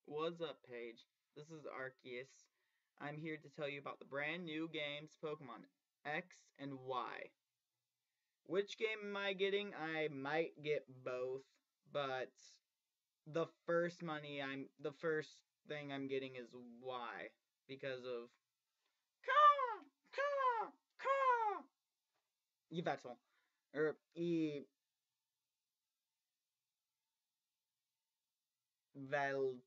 What's up, Paige? This is Arceus. I'm here to tell you about the brand new games Pokemon X and Y. Which game am I getting? I might get both, but the first thing I'm getting is Y because of Caw, Caw, Caw, Yveltal or Evel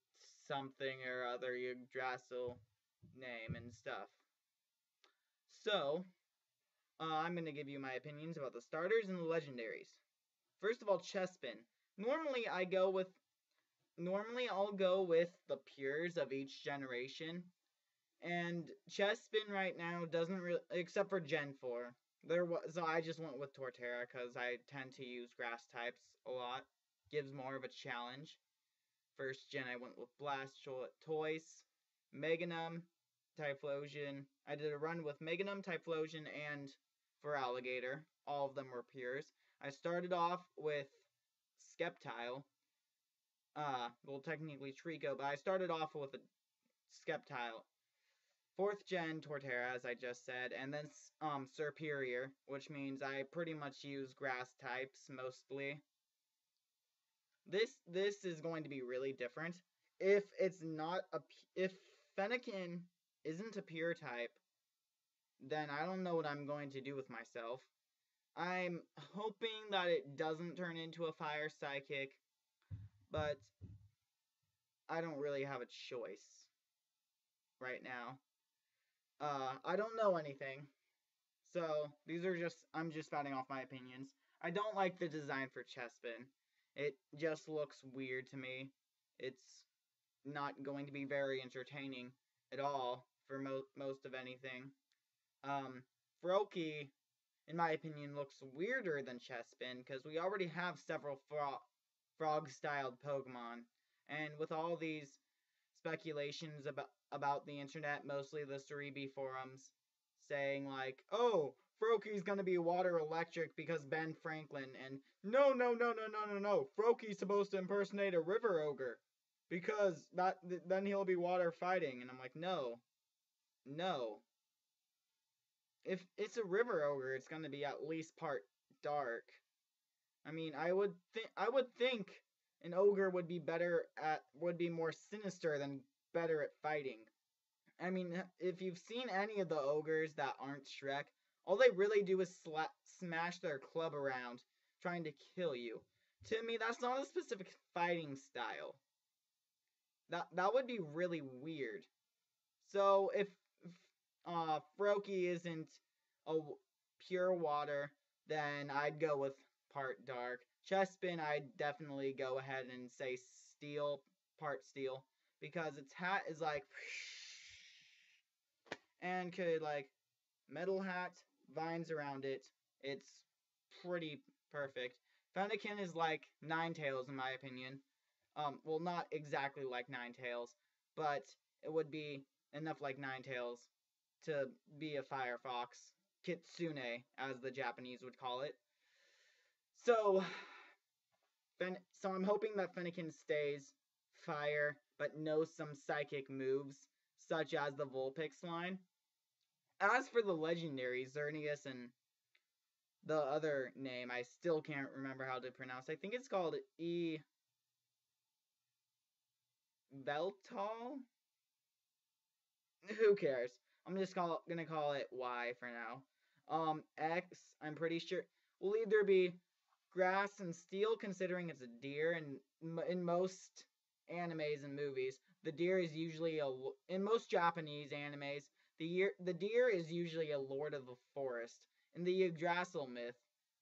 something or other Yggdrasil name and stuff. So, I'm going to give you my opinions about the starters and the legendaries. First of all, Chespin. Normally I'll go with the pures of each generation, and Chespin right now doesn't really, except for Gen 4. So I just went with Torterra because I tend to use grass types a lot. Gives more of a challenge. First gen I went with Blastoise, Meganum, Typhlosion. I did a run with Meganum, Typhlosion, and Feraligatr. All of them were pures. I started off with Sceptile. Well, technically Trico, but I started off with a Sceptile. 4th gen Torterra, as I just said, and then Serperior, which means I pretty much use grass types mostly. This is going to be really different. If Fennekin isn't a pure type, then I don't know what I'm going to do with myself. I'm hoping that it doesn't turn into a fire psychic, but I don't really have a choice right now. I don't know anything. So I'm just spouting off my opinions. I don't like the design for Chespin. It just looks weird to me. It's not going to be very entertaining at all for most of anything. Froakie, in my opinion, looks weirder than Chespin because we already have several frog-styled Pokemon, and with all these speculations about the internet, mostly the Cerebi forums, saying like, "Oh, Froakie's gonna be water electric because Ben Franklin," and no, Froakie's supposed to impersonate a river ogre because then he'll be water fighting, and I'm like, no. If it's a river ogre, it's gonna be at least part dark. I mean, I would think an ogre would be more sinister than better at fighting. I mean, if you've seen any of the ogres that aren't Shrek, all they really do is smash their club around, trying to kill you. To me, that's not a specific fighting style. That would be really weird. So if Froakie isn't a pure water, then I'd go with part dark. Chespin, I'd definitely go ahead and say part steel, because its hat is like and could like metal hat, vines around it. It's pretty perfect. Fennekin is like Ninetales in my opinion. Well, not exactly like Ninetales, but it would be enough like Ninetales to be a Firefox. Kitsune, as the Japanese would call it. So I'm hoping that Fennekin stays fire, but knows some psychic moves, such as the Vulpix line. As for the legendaries, Xerneas and the other name, I still can't remember how to pronounce. I think it's called Veltal? Who cares? I'm just gonna call it Y for now. X, I'm pretty sure, will either be grass and steel, considering it's a deer, and in most animes and movies, the deer is usually in most Japanese animes, the deer is usually a lord of the forest. In the Yggdrasil myth,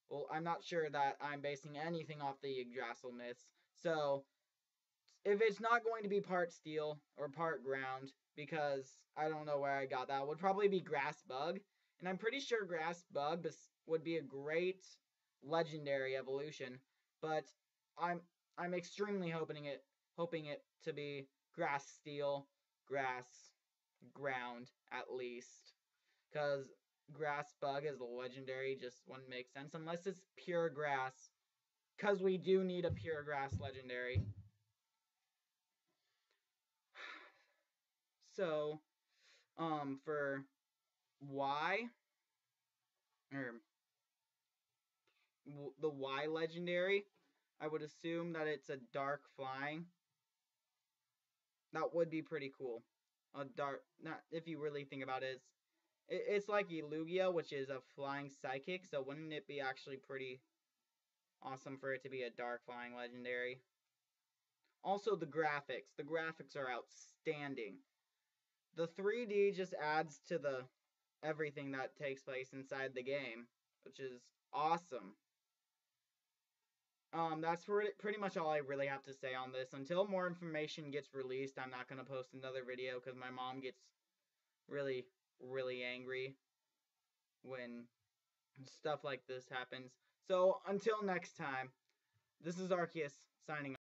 well, I'm not sure that I'm basing anything off the Yggdrasil myths, so if it's not going to be part steel or part ground, because I don't know where I got that, would probably be grass bug, and I'm pretty sure grass bug would be a great legendary evolution, but I'm extremely hoping it to be grass steel, grass ground at least, because grass bug as a legendary just wouldn't make sense unless it's pure grass, because we do need a pure grass legendary. So, for Y, or the Y legendary, I would assume that it's a dark flying. That would be pretty cool. A dark, not if you really think about it, it's like Elugia, which is a flying psychic. So wouldn't it be actually pretty awesome for it to be a dark flying legendary? Also, the graphics. The graphics are outstanding. The 3D just adds to the everything that takes place inside the game, which is awesome. That's pretty much all I really have to say on this. Until more information gets released, I'm not gonna post another video because my mom gets really, really angry when stuff like this happens. So until next time, this is Arceus signing off.